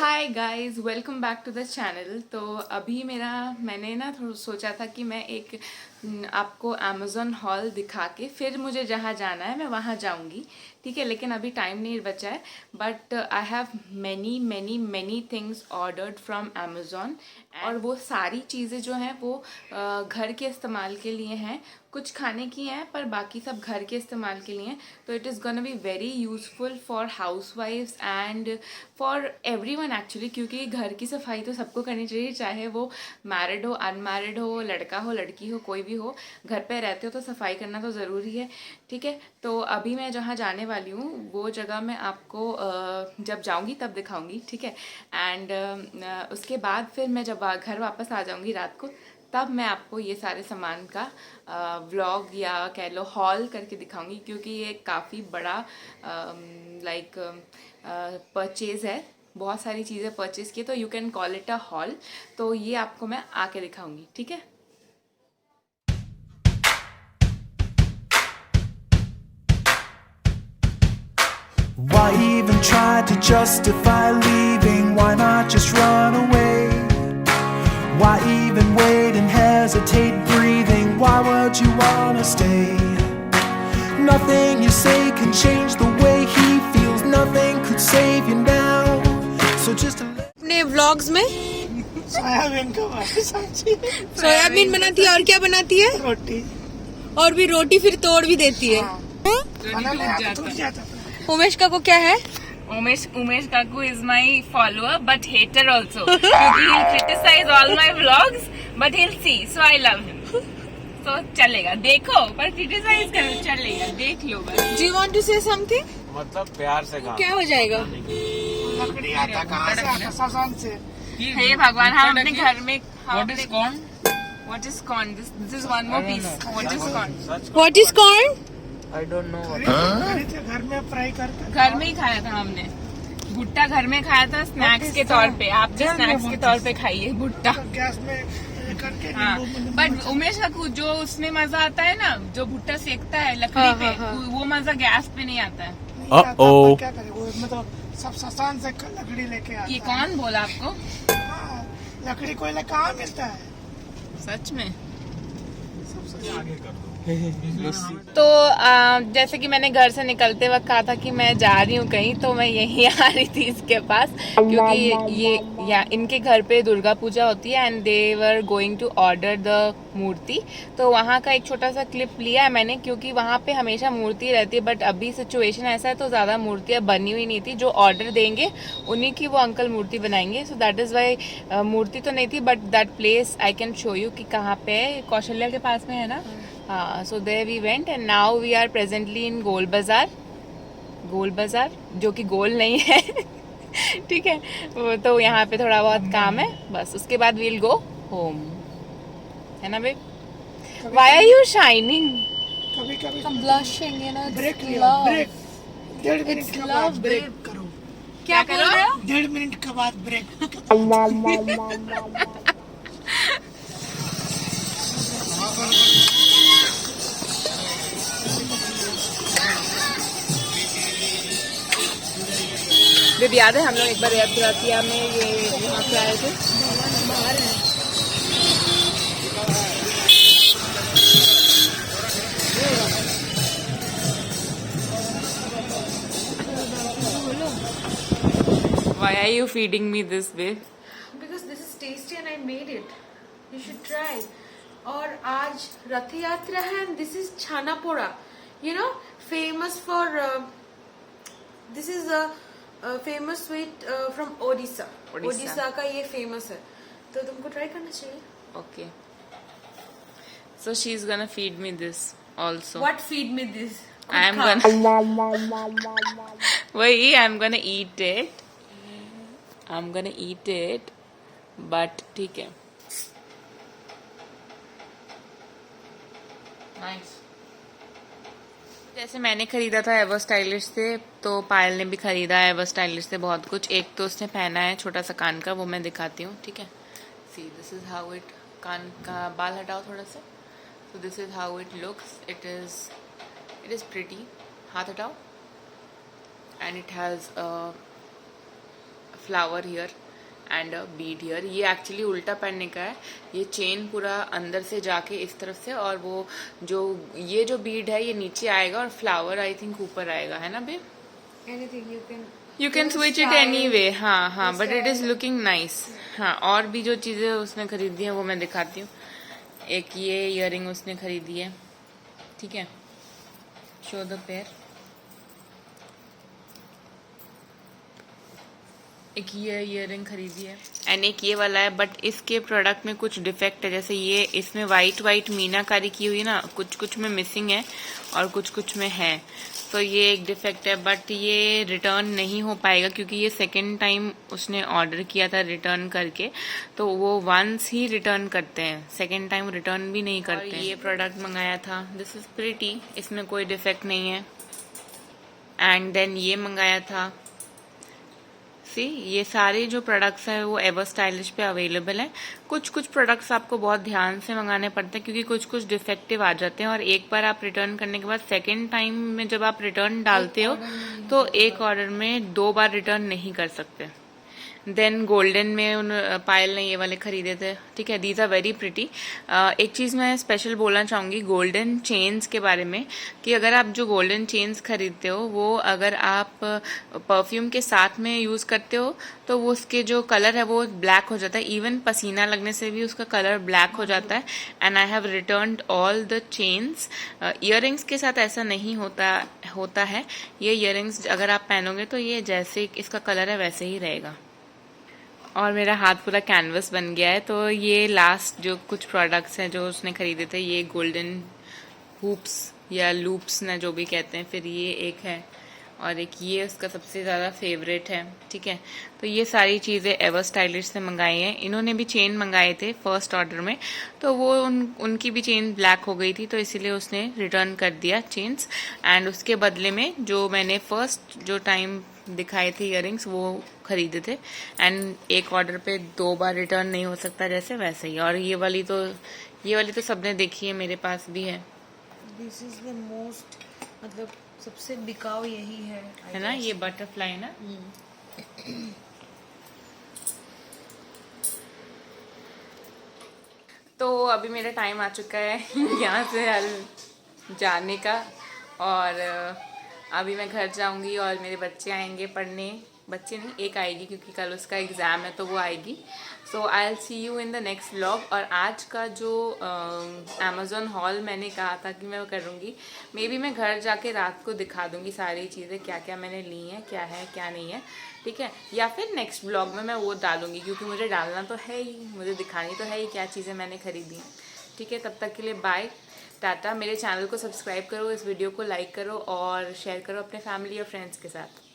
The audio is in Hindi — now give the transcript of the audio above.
Hi guys, welcome back to the channel. तो अभी मैंने ना थोड़ा सोचा था कि मैं एक आपको अमेज़न हॉल दिखा के फिर मुझे जहाँ जाना है मैं वहाँ जाऊँगी। ठीक है, लेकिन अभी टाइम नहीं बचा है। But I have many many many things ordered from Amazon, और वो सारी चीज़ें जो हैं वो घर के इस्तेमाल के लिए हैं। कुछ खाने की हैं पर बाकी सब घर के इस्तेमाल के लिए हैं। तो it is gonna be very useful for house wifes and for everyone actually, क्योंकि घर की सफाई तो सबको करनी चाहिए, चाहे वो मैरिड हो, अनमैरिड हो, लड़का हो, लड़की हो, कोई भी हो। घर पे रहते हो तो सफाई करना तो ज़रूरी है। ठीक है, तो अभी मैं जहाँ जाने वाली हूँ वो जगह मैं आपको जब जाऊँगी तब दिखाऊँगी। ठीक है, एंड उसके बाद फिर मैं जब घर वापस आ जाऊँगी रात को, तब मैं आपको ये सारे सामान का व्लॉग या कह लो हॉल करके दिखाऊंगी, क्योंकि ये काफ़ी बड़ा लाइक परचेज़ है। बहुत सारी चीज़ें परचेज़ की, तो you can call it a hall. तो ये आपको मैं आके दिखाऊंगी। ठीक है। Why even try to justify leaving? Why not just run away? Why even wait and hesitate breathing? Why would you wanna stay? Nothing you say can change the way he feels. Nothing could save you now. So just अपने व्लॉग्स में सोयाबीन का सब्जी, सोयाबीन बनाती है और क्या बनाती है? रोटी और भी रोटी फिर तोड़ भी देती है। बनाने आता टूट जाता है। उमेश का को क्या है? उमेश काकू is my follower but hater also, क्योंकि he'll criticize all my vlogs but he'll see, so I love him. तो चलेगा, देखो, पर क्रिटिसाइज करो, चलेगा, देख लो बस। Do you want to say something? मतलब प्यार से काम। क्या हो जाएगा? लकड़ी आता कहाँ से आता? शमशान से। हे भगवान, हम अपने घर में What is corn? What is corn? This is one more piece. What is corn? Such what is corn? I don't know. खरीद के घर में फ्राई करके घर में ही खाया था हमने। भुट्टा घर में खाया था स्नैक्स के तौर पे। आप भी स्नैक्स के तौर पे खाइए भुट्टा। गैस में करके हाँ, नींबू बट उमेश काकू, जो उसमें मजा आता है ना, जो भुट्टा सेकता है लकड़ी पे, वो मजा गैस पे नहीं आता है। नहीं आता, पर क्या करे वो, मतलब सब शमशान से लकड़ी लेके आता ये है। कौन बोला आपको? हाँ, लकड़ी कोयला कहाँ मिलता है? सच में? आगे कर दो। तो जैसे कि मैंने घर से निकलते वक्त कहा था कि मैं जा रही हूँ कहीं, तो मैं यहीं आ रही थी इसके पास, क्योंकि ये इनके घर पे दुर्गा पूजा होती है and they were going to order the murti. तो वहाँ का एक छोटा सा क्लिप लिया है मैंने, क्योंकि वहाँ पे हमेशा मूर्ति रहती है, बट अभी सिचुएशन ऐसा है तो ज़्यादा मूर्तियाँ बनी हुई नहीं थी। जो ऑर्डर देंगे उन्हीं की वो अंकल मूर्ति बनाएंगे। सो दैट इज़ वाई मूर्ति तो नहीं थी, but that place I can show you कि कहाँ पे है। कौशल्या के पास में है ना। हाँ, so there we went and now we are presently in Gol Bazar, जो कि गोल नहीं है। ठीक है, तो यहाँ पे थोड़ा बहुत काम है, बस उसके बाद वील गो होम, है ना babe? Why are you shining? कभी कभी ब्लशिंग, यू नो, ब्रेक लिया, ब्रेक 1.5 मिनट के बाद ब्रेक करो। क्या कर रहे हो? 1.5 मिनट के बाद ब्रेक। बेब, याद है हम लोग एक बार एयरपोर्ट में ये यहाँ पे आए थे? Why are you feeding me this, babe? Because this is tasty and I made it. You should try. और आज रथ यात्रा है and this is छाना पोड़ा. You know, famous for this is a famous sweet from Odisha. Odisha का ये famous है. तो तुमको try करना चाहिए. Okay. So she's gonna feed me this also. What feed me this? I'm gonna वही I'm gonna eat it. I'm gonna eat it. But ठीक है. Nice. जैसे मैंने खरीदा था एवर स्टाइलिश से, तो पायल ने भी खरीदा है एवर स्टाइलिश से बहुत कुछ। एक तो उसने पहना है छोटा सा कान का, वो मैं दिखाती हूँ। ठीक है, see this is how it, कान का बाल हटाओ थोड़ा सा। So this is how it looks. It is pretty. हाथ हटाओ। And it has flower here and a bead here. ये एक्चुअली उल्टा पहनने का है, ये चेन पूरा अंदर से जाके इस तरफ से, और वो जो ये जो बीड है ये नीचे आएगा और फ्लावर आई थिंक ऊपर आएगा, है ना बे? Anything you can switch it any way. हाँ हाँ, but it is looking nice. हाँ, और भी जो चीजें उसने खरीदी है वो मैं दिखाती हूँ। एक ये इयररिंग उसने खरीदी है, ठीक है, शो द पेयर। एक ये इयररिंग खरीदी है एंड एक ये वाला है, बट इसके प्रोडक्ट में कुछ डिफेक्ट है। जैसे ये इसमें वाइट मीनाकारी की हुई ना, कुछ में मिसिंग है और कुछ में है, तो ये एक डिफेक्ट है। बट ये रिटर्न नहीं हो पाएगा क्योंकि ये सेकेंड टाइम उसने ऑर्डर किया था रिटर्न करके, तो वो वंस ही रिटर्न करते हैं, सेकेंड टाइम रिटर्न भी नहीं करते हैं। ये प्रोडक्ट मंगाया था, दिस इज प्रिटी, इसमें कोई डिफेक्ट नहीं है। एंड देन ये मंगाया था, ये सारे जो प्रोडक्ट्स हैं वो एवर स्टाइलिश पे अवेलेबल हैं। कुछ प्रोडक्ट्स आपको बहुत ध्यान से मंगाने पड़ते हैं क्योंकि कुछ डिफेक्टिव आ जाते हैं, और एक बार आप रिटर्न करने के बाद सेकेंड टाइम में जब आप रिटर्न डालते हो तो एक ऑर्डर में 2 बार रिटर्न नहीं कर सकते। देन गोल्डन में उन पायल ने ये वाले खरीदे थे, ठीक है, दीज आर वेरी प्रिटी। एक चीज़ मैं स्पेशल बोलना चाहूँगी गोल्डन चेन्स के बारे में, कि अगर आप जो गोल्डन चेन्स खरीदते हो वो अगर आप परफ्यूम के साथ में यूज़ करते हो तो वो उसके जो कलर है वो ब्लैक हो जाता है, इवन पसीना लगने से भी उसका कलर ब्लैक हो जाता है। And I have returned all the chains. Earrings के साथ ऐसा नहीं होता है। ये ईयररिंग्स अगर आप पहनोगे तो ये जैसे इसका कलर है वैसे ही रहेगा। और मेरा हाथ पूरा कैनवस बन गया है। तो ये लास्ट जो कुछ प्रोडक्ट्स हैं जो उसने खरीदे थे, ये गोल्डन हुप्स या लूप्स ना जो भी कहते हैं, फिर ये एक है और एक ये उसका सबसे ज़्यादा फेवरेट है, ठीक है। तो ये सारी चीज़ें एवर स्टाइलिश से मंगाई हैं। इन्होंने भी चेन मंगाए थे फर्स्ट ऑर्डर में, तो वो उनकी भी चेन ब्लैक हो गई थी, तो इसीलिए उसने रिटर्न कर दिया चेन्स। एंड उसके बदले में जो मैंने फर्स्ट जो टाइम दिखाए थे इयररिंग्स वो खरीदे थे। एंड एक ऑर्डर पे 2 बार रिटर्न नहीं हो सकता जैसे वैसे ही। और ये वाली तो सबने देखी है, मेरे पास भी है। दिस इज द मोस्ट, मतलब सबसे बिकाऊ यही है ना, ये बटरफ्लाई ना। तो अभी मेरा टाइम आ चुका है यहाँ से जाने का, और अभी मैं घर जाऊंगी और मेरे बच्चे आएंगे पढ़ने। बच्चे नहीं, एक आएगी क्योंकि कल उसका एग्ज़ाम है तो वो आएगी। So I will see you in the next vlog. और आज का जो अमेज़न हॉल मैंने कहा था कि मैं वो करूँगी, मे बी मैं घर जाके रात को दिखा दूँगी सारी चीज़ें, क्या क्या मैंने ली हैं, क्या है क्या नहीं है, ठीक है। या फिर नेक्स्ट व्लॉग में मैं वो डालूँगी क्योंकि मुझे डालना तो है ही, मुझे दिखानी तो है ही क्या चीज़ें मैंने खरीदी, ठीक है। तब तक के लिए बाय, टाटा। मेरे चैनल को सब्सक्राइब करो, इस वीडियो को लाइक करो और शेयर करो अपने फैमिली और फ्रेंड्स के साथ।